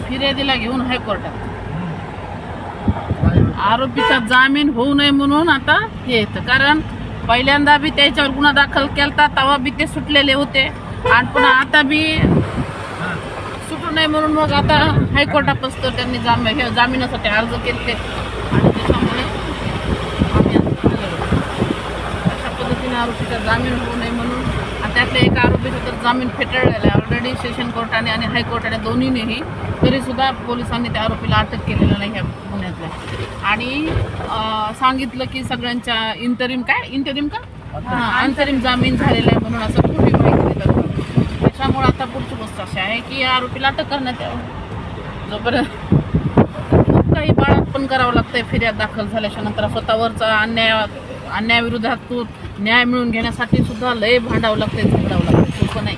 फिर्यादीला घेऊन हायकोर्टात आरोपीचा जामीन होऊ नये म्हणून आता हे येतं. कारण पहिल्यांदा बी त्याच्यावर गुन्हा दाखल केलता तेव्हा बी ते सुटलेले होते आणि पुन्हा आता बी सुटू नये म्हणून मग आता हायकोर्टापासून त्यांनी जामिनासाठी अर्ज केले आणि त्याच्यामुळे आम्ही अशा पद्धतीने आरोपीचा जामीन होऊ नये म्हणून. आणि त्यातल्या एका आरोपीचा तर जामीन फेटाळलेला आहे ऑलरेडी सेशन कोर्टाने आणि हायकोर्टाने दोन्हीनेही. तरीसुद्धा पोलिसांनी त्या आरोपीला अटक केलेलं नाही ह्या गुन्ह्यातल्या. आणि सांगितलं की सगळ्यांच्या अंतरिम जामीन झालेला आहे म्हणून असं खोटी माहिती देतात. त्याच्यामुळे आता पुढची गोष्ट अशी आहे की या आरोपीला अटक करण्यात यावं. जोपर्यंत खूप काही बाळात पण करावं लागतंय फिर्याद दाखल झाल्याच्या नंतर. स्वतःवरचा अन्यायाविरोधात न्याय मिळवून घेण्यासाठी सुद्धा लय भांडावं लागतंय, झगडावं लागतंय, सोपं नाही.